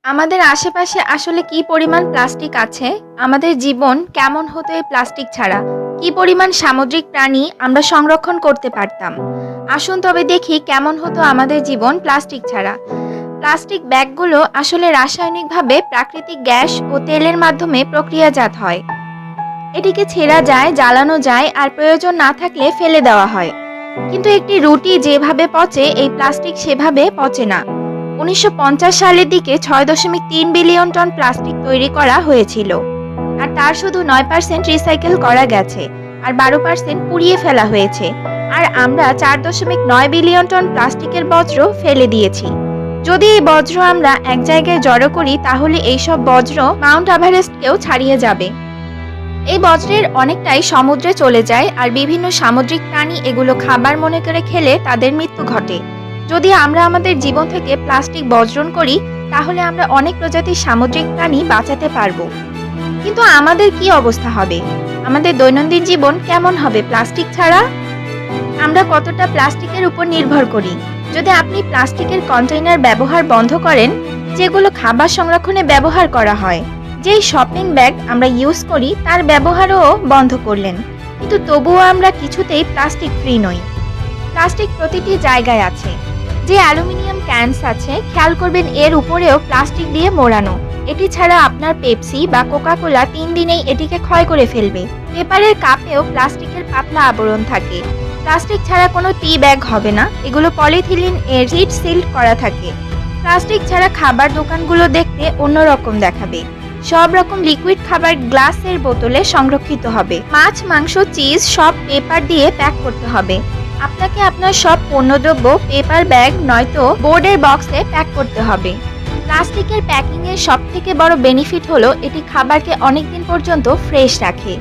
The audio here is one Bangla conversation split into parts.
আমাদের আশেপাশে আসলে কি পরিমাণ প্লাস্টিক আছে? আমাদের জীবন কেমন হতো এই প্লাস্টিক ছাড়া? কি পরিমাণ সামুদ্রিক প্রাণী আমরা সংরক্ষণ করতে পারতাম? আসুন তবে দেখি কেমন হতো আমাদের জীবন প্লাস্টিক ছাড়া। প্লাস্টিক ব্যাগগুলো আসলে রাসায়নিকভাবে প্রাকৃতিক গ্যাস ও তেলের মাধ্যমে প্রক্রিয়াজাত হয়। এটিকে ছেঁড়া যায়, জ্বালানো যায় আর প্রয়োজন না থাকলে ফেলে দেওয়া হয়। কিন্তু একটি রুটি যেভাবে পচে, এই প্লাস্টিক সেভাবে পচে না। ১৯৫০ সালের দিকে ৬.৩ বিলিয়ন টন প্লাস্টিক তৈরি করা হয়েছিল, আর তার শুধু ৯% রিসাইকেল করা গেছে, আর ১২% পুড়িয়ে ফেলা হয়েছে। আর আমরা ৪.৯ বিলিয়ন টন প্লাস্টিকের বজ্র ফেলে দিয়েছি। যদি এই বজ্র আমরা এক জায়গায় জড়ো করি, তাহলে এইসব বজ্র মাউন্ট এভারেস্টকেও ছাড়িয়ে যাবে। এই বজ্রের অনেকটাই সমুদ্রে চলে যায়, আর বিভিন্ন সামুদ্রিক প্রাণী এগুলো খাবার মনে করে খেলে তাদের মৃত্যু ঘটে। যদি আমরা আমাদের জীবন থেকে প্লাস্টিক বর্জন করি, তাহলে আমরা অনেক প্রজাতির সামুদ্রিক প্রাণী বাঁচাতে পারবো। কিন্তু আমাদের কি অবস্থা হবে? আমাদের দৈনন্দিন জীবন কেমন হবে প্লাস্টিক ছাড়া? আমরা কতটা প্লাস্টিকের উপর নির্ভর করি? যদি আপনি প্লাস্টিকের কন্টেইনার ব্যবহার বন্ধ করেন, যেগুলো খাবার সংরক্ষণে ব্যবহার করা হয়, যেই শপিং ব্যাগ আমরা ইউজ করি তার ব্যবহারও বন্ধ করলেন, কিন্তু তবুও আমরা কিছুতেই প্লাস্টিক ফ্রি নই। প্লাস্টিক প্রতিটি জায়গায় আছে। যে অ্যালুমিনিয়াম ক্যানস আছে, খেয়াল করবেন এর উপরেও প্লাস্টিক দিয়ে মোড়ানো। এটি ছাড়া আপনার পেপসি বা কোকা-কোলা ৩ দিনেই এটিকে ক্ষয় করে ফেলবে। পেপারের কাপেও প্লাস্টিকের পাতলা আবরণ থাকে। প্লাস্টিক ছাড়া কোনো টি ব্যাগ হবে না, এগুলো পলিথিলিন এর হিট সিল্ড করা থাকে। প্লাস্টিক ছাড়া খাবার দোকানগুলো দেখতে অন্যরকম দেখাবে। সব রকম লিকুইড খাবার গ্লাসের বোতলে সংরক্ষিত হবে। মাছ, মাংস, চিজ সব পেপার দিয়ে প্যাক করতে হবে। আপনাকে আপনার সব পণ্যদ্রব্য পেপার ব্যাগ নয়তো বোর্ডের বক্সে প্যাক করতে হবে। প্লাস্টিকের প্যাকিং এর সবথেকে বড় বেনিফিট হলো এটি খাবারকে অনেক দিন পর্যন্ত ফ্রেশ রাখে।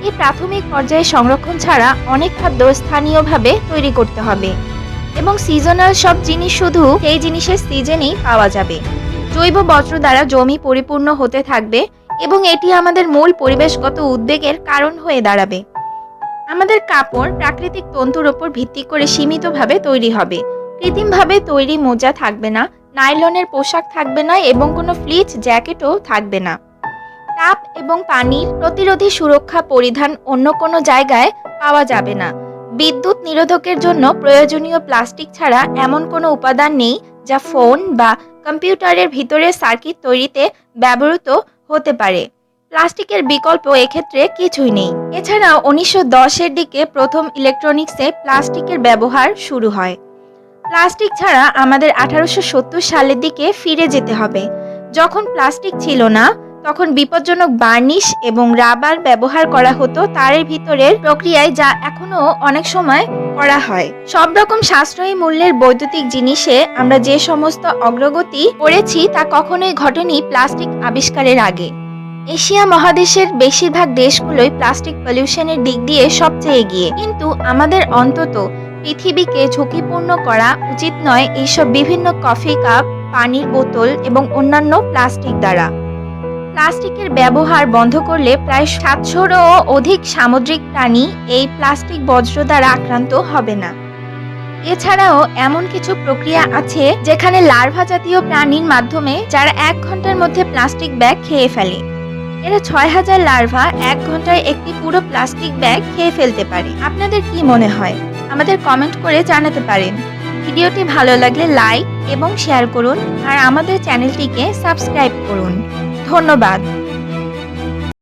এই প্রাথমিক পর্যায়ে সংরক্ষণ ছাড়া অনেক খাদ্য স্থানীয়ভাবে তৈরি করতে হবে, এবং সিজনাল সব জিনিস শুধু সেই জিনিসের সিজনেই পাওয়া যাবে। জৈব বর্জ্য দ্বারা জমি পরিপূর্ণ হতে থাকবে, এবং এটি আমাদের মূল পরিবেশগত উদ্বেগের কারণ হয়ে দাঁড়াবে। আমাদের কাপড় প্রাকৃতিক তন্তুর উপর ভিত্তি করে সীমিতভাবে তৈরি হবে। কৃত্রিমভাবে তৈরি মোজা থাকবে না, নাইলনের পোশাক থাকবে না, এবং কোনো ফ্লিচ জ্যাকেটও থাকবে না। তাপ এবং পানির প্রতিরোধী সুরক্ষা পরিধান অন্য কোনো জায়গায় পাওয়া যাবে না। বিদ্যুৎ নিরোধকের জন্য প্রয়োজনীয় প্লাস্টিক ছাড়া এমন কোনো উপাদান নেই যা ফোন বা কম্পিউটারের ভিতরে সার্কিট তৈরিতে ব্যবহৃত হতে পারে। প্লাস্টিকের বিকল্প এক্ষেত্রে কিছুই নেই। এছাড়াও ১৯১০-এর দিকে প্রথম ইলেকট্রনিক্সে প্লাস্টিকের ব্যবহার শুরু হয়। প্লাস্টিক ছাড়া আমাদের ১৮৭০ সালের দিকে ফিরে যেতে হবে, যখন প্লাস্টিক ছিল না। তখন বিপজ্জনক বার্নিশ এবং রাবার ব্যবহার করা হতো তারের ভিতরের প্রক্রিয়ায়, যা এখনো অনেক সময় করা হয়। সব রকম সাশ্রয়ী মূল্যের বৈদ্যুতিক জিনিসে আমরা যে সমস্ত অগ্রগতি করেছি তা কখনোই ঘটেনি প্লাস্টিক আবিষ্কারের আগে। এশিয়া মহাদেশের বেশিরভাগ দেশগুলোই প্লাস্টিক পলিউশনের দিক দিয়ে সবচেয়ে এগিয়ে, কিন্তু আমাদের অন্তত পৃথিবীকে ঝুঁকিপূর্ণ করা উচিত নয় এইসব বিভিন্ন কফি কাপ, পানির বোতল এবং অন্যান্য প্লাস্টিক দ্বারা। প্লাস্টিকের ব্যবহার বন্ধ করলে প্রায় ৭০০-রও অধিক সামুদ্রিক প্রাণী এই প্লাস্টিক বজ্র দ্বারা আক্রান্ত হবে না। এছাড়াও এমন কিছু প্রক্রিয়া আছে যেখানে লার্ভা জাতীয় প্রাণীর মাধ্যমে যারা ১ ঘন্টার মধ্যে প্লাস্টিক ব্যাগ খেয়ে ফেলে। এরা ৬,০০০ লার্ভা ১ ঘন্টায় একটি পুরো প্লাস্টিক ব্যাগ খেয়ে ফেলতে পারে। আপনাদের কি মনে হয়? আমাদের কমেন্ট করে জানাতে পারেন। ভিডিওটি ভালো লাগলে লাইক এবং শেয়ার করুন, আর আমাদের চ্যানেলটিকে সাবস্ক্রাইব করুন। ধন্যবাদ।